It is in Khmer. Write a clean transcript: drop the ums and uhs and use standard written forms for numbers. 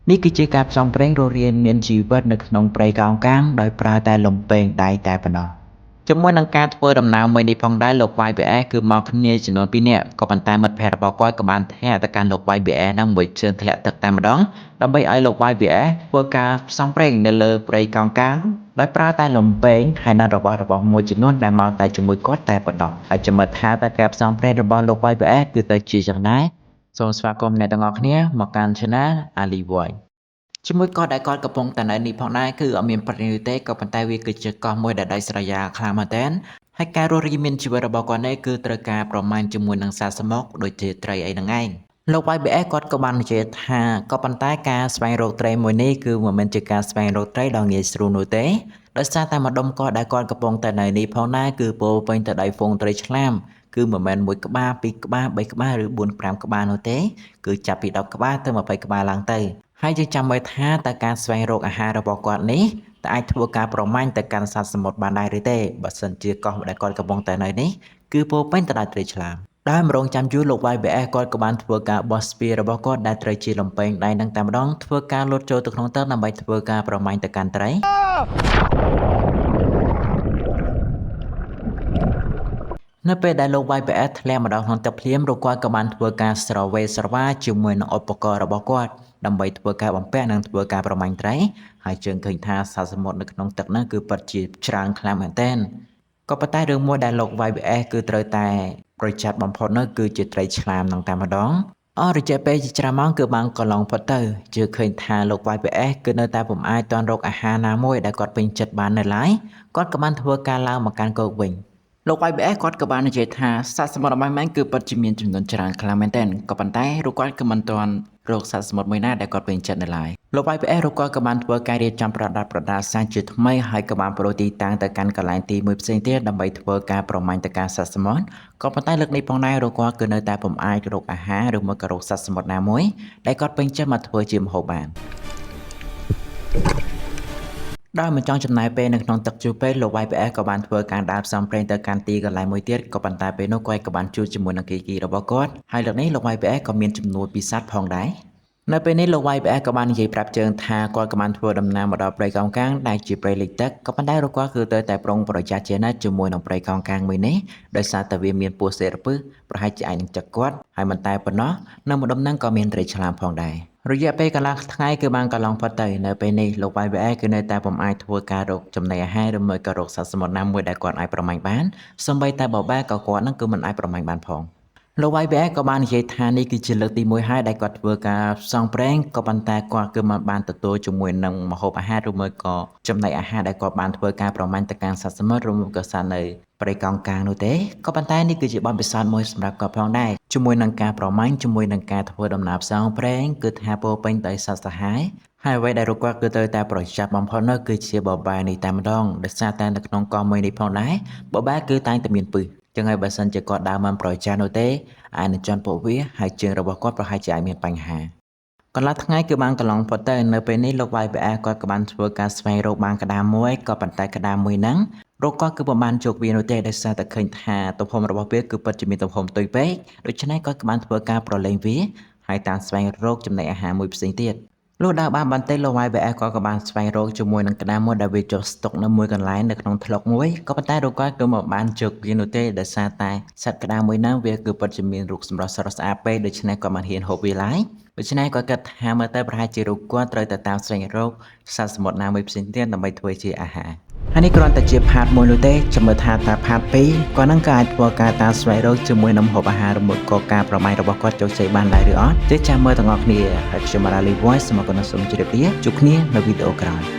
នេះគឺជាការផ្សងព្រេងរស់រានមានជីវិតនៅក្នុងព្រៃកោងកាងដោយប្រើតែលំពែងដៃតែប៉ុណ្ណោះជាមួយនឹងការធ្វើដំណើរមួយនេះផងដែរលោក YBS គឺមកគ្នាចំនួន2នាក់ក៏ប៉ុន្តែមិត្តភ័ក្តិរបស់គាត់ក៏បានធាក់ទៅកាន់លោក YBS នឹងមួយជើងធ្លាក់ទឹកតែម្ដងដើម្បីឲ្យលោក YBS ធ្វើការផ្សងព្រេងនៅលើព្រៃកោងកាងដោយប្រើតែលំពែងហើយនឹងរបស់មួយចំនួនដែលមកតែជាមួយគាត់តែប៉ុណ្ណោះហើយចាំមើលថាតើការផ្សងព្រេងរបស់លោក YBS គឺទៅជាយ៉ាងណាសូមស្វាគមន៍អ្នកទាំងអស់គ្នាមកកាន់ Channel Ali Voice ជាមួយកោះដែលគាត់កំពុងតែនៅនេះផងដែរគឺអត់មានប្រទេសទេក៏ប៉ុន្តែវាគឺជាកោះមួយដែលដាច់ស្រយាលខ្លាំងមែនទែនហើយការរស់រានមានជីវិតរបស់គាត់នេះគឺត្រូវការប្រមាណជាមួយនឹងសត្វសមុទ្រដូចជាត្រីអីហ្នឹងឯងលោក YBS គាត់ក៏បាននិយាយថាក៏ប៉ុន្តែការស្វែងរកត្រីមួយនេះគឺមិនមែនជាការស្វែងរកត្រីដ៏ងាយស្រួលនោះទេដោយសារតែម្ដុំកោះដែលគាត់កំពុងតែនៅនេះផងដែរគឺពោពេញទៅដោយហ្វូងត្រីឆ្លាមគឺមិនមែន1ក្បាល2ក្បាល3ក្បាលឬ4 5ក្បាលនោះទេគឺចាប់ពី10ក្បាលទៅ20ក្បាលឡើងទៅហើយយើងចាំមើលថាតើការស្វែងរកអាហាររបស់គាត់នេះតើអាចធ្វើការប្រមាញ់ទៅកាន់សត្វសមុទ្របានដែរឬទេបើសិនជាកោះដែលគាត់កំពុងតែនៅនេះគឺពោពេញទៅដោយត្រីឆ្លាមដែលម្ដងចាំយូរលោក YBS គាត់ក៏បានធ្វើការបោះស្ពាយរបស់គាត់ដែលត្រូវជាលំពែងដៃនឹងតែម្ដងធ្វើការលោតចូលទៅក្នុងទឹកដើម្បីធ្វើការប្រមាញ់ទៅកាន់ត្រីនៅពេលដែលលោក YBS ធ្លាក់ម្ដងក្នុងទឹកភ្លាមលោកគាត់ក៏បានធ្វើការស្រវេស្រវាជាមួយនឹងឧបករណ៍របស់គាត់ដើម្បីធ្វើការបំពាក់និងធ្វើការប្រមាញ់ត្រីហើយជើងឃើញថាសត្វសមុទ្រនៅក្នុងទឹកនោះគឺពិតជាច្រើនខ្លាំងមែនទែនក៏ប៉ុន្តែរឿងមួយដែលលោក YBS គឺត្រូវតែប្រយ័ត្នបំផុតនោះគឺជាត្រីឆ្លាមនឹងតែម្ដងរយៈពេលជាច្រើនម៉ោងគឺបានកន្លងផុតទៅជឿឃើញថាលោក YBS គឺនៅតែពុំអាចទាន់រកអាហារណាមួយដែលគាត់ពេញចិត្តបាននៅឡើយគាត់ក៏បានធ្វើការឡើងមកកាន់គោកវិញលោក YBS គាត់ក៏បាននិយាយថាសត្វសមុទ្ររបស់ម៉ែគឺពិតជាមានចំនួនច្រើនខ្លាំងមែនទែនក៏ប៉ុន្តែលោកគាត់គឺមិនទាន់រកសត្វសមុទ្រមួយណាដែលគាត់ពេញចិត្តនៅឡើយលោក YBS លោកគាត់ក៏បានធ្វើការរៀបចំប្រដាប់សាសជាថ្មីហើយក៏បានប្រូទីតាំងទៅកាន់កន្លែងទីមួយផ្សេងទៀតដើម្បីធ្វើការប្រមាញ់ទៅកាន់សត្វសមុទ្រក៏ប៉ុន្តែលើកនេះផងដែរលោកគាត់គឺនៅតែពុំអាចរកអាហារឬមកក៏រកសត្វសមុទ្រណាមួយដែលគាត់ពេញចិត្តមកធ្វើជាម្ហូបបានដោយមិនចង់ចំណាយពេលនៅក្នុងទឹកជូរពេកលោក YBS ក៏បានធ្វើការដើរផ្សងព្រេងទៅកាន់ទីកន្លែងមួយទៀតក៏ប៉ុន្តែពេលនោះគាត់ក៏បានជួបជាមួយនឹងគីរបស់គាត់ហើយលើកនេះលោក YBS ក៏មានចំនួនពីសត្វផងដែរនៅពេលនេះលោក YBS ក៏បាននិយាយប្រាប់ជើងថាគាត់ក៏បានធ្វើដំណើរមកដល់ព្រៃកោងកាងដែលជាព្រៃលិចទឹកក៏ប៉ុន្តែលោកគាត់គឺទៅតែប្រុងប្រយ័ត្នជានិច្ចជាមួយនឹងព្រៃកោងកាងមួយនេះដោយសារតែវាមានពស់សេរពឹសប្រហែលជាអាចនឹងចឹកគាត់ហើយមិនតែប៉ុណ្ណោះនៅម្ដុំហ្នឹងក៏មានត្រីឆ្លាមផងដែររយៈពេលកន្លះថ្ងៃគឺបានកន្លងផុតទៅនៅពេលនេះលោក YBS គឺនៅតែពុំអាចធ្វើការរកចំណីអាហារឬមួយក៏រកសត្វសមុទ្រណាមួយដែលគាត់អាចប្រមាញ់បានសូម្បីតែបបែក៏គាត់នឹងគឺមិនអាចប្រមាញ់បានផងលោក YBS ក៏បាននិយាយថានេះគឺជាលើកទី1ហើយដែលគាត់ធ្វើការផ្សងព្រេងក៏ប៉ុន្តែគាត់គឺមិនបានទទួលជាមួយនឹងម្ហូបអាហារឬមួយក៏ចំណីអាហារដែលគាត់បានធ្វើការប្រមាញ់ទៅកាន់សត្វសមុទ្រឬមួយក៏សត្វនៅព្រៃកោងកាងនោះទេក៏ប៉ុន្តែនេះគឺជាបទពិសោធន៍មួយសម្រាប់គាត់ផងដែរជាមួយនឹងការប្រមាញ់ជាមួយនឹងការធ្វើដំណើរផ្សងព្រេងគឺថាពោពេញដោយសត្វសាហាវហើយអ្វីដែលគាត់គឺត្រូវតែប្រយ័ត្នបំផុតនោះគឺជាបបែនេះតែម្ដងដោយសារតែនៅក្នុងកោះមួយនេះផងដែរបបែគឺតែងតែមានពឹសចឹងហើយបើសិនជាគាត់ដើរមិនប្រយ័ត្ននោះទេអាចនឹងជន់ពួកវាហើយជើងរបស់គាត់ប្រហែលជាអាចមានបញ្ហាកន្លះថ្ងៃគឺបានកន្លងផុតទៅនៅពេលនេះលោក YBS គាត់ក៏បានធ្វើការស្វែងរកបានក្តាមមួយក៏ប៉ុន្តែក្តាមមួយហ្នឹងរកគាត់គឺមិនបានជោគវានោះទេដោយសារតែឃើញថាទំហំរបស់វាគឺពិតជាមានទំហំផ្ទុយពេកដូច្នេះគាត់ក៏បានធ្វើការប្រឡែងវាហើយតាមស្វែងរកចំណីអាហារមួយផ្សេងទៀតលុះដើរបានបន្តិចលោក YBS គាត់ក៏បានស្វែងរកជាមួយនឹងក្តាមមួយដែលវាចុះស្តុកនៅមួយកន្លែងនៅក្នុងថ្លុកមួយក៏ប៉ុន្តែរកគាត់គឺមិនបានជោគវានោះទេដោយសារតែសត្វក្តាមមួយហ្នឹងវាគឺពិតជាមានរូបសម្រស់ស្រស់ស្អាតពេកដូច្នេះគាត់មិនហ៊ានហូបវាឡើយដូច្នេះគាត់គិតថាមើលទៅប្រហែលជារូបគាត់ត្រូវតែតាមស្វែងរកសត្វសមុទ្រណាមួយផ្សេងទៀតដើម្បីធ្វើជាអាហារហើយនេះគ្រាន់តែជាផាតមួយនោះទេចាំមើលថាតើផាត2គាត់នឹងក៏អាចធ្វើការតាមស្វែងរកជាមួយនឹងម្ហូបអាហារឬមួយក៏ការប្រមាញ់របស់គាត់ជោគជ័យបានដែរឬអត់ទេចាំមើលទាំងអស់គ្នាហើយខ្ញុំ Ali Voice សូមអរគុណសូមជម្រាបលាជួបគ្នានៅវីដេអូក្រោយ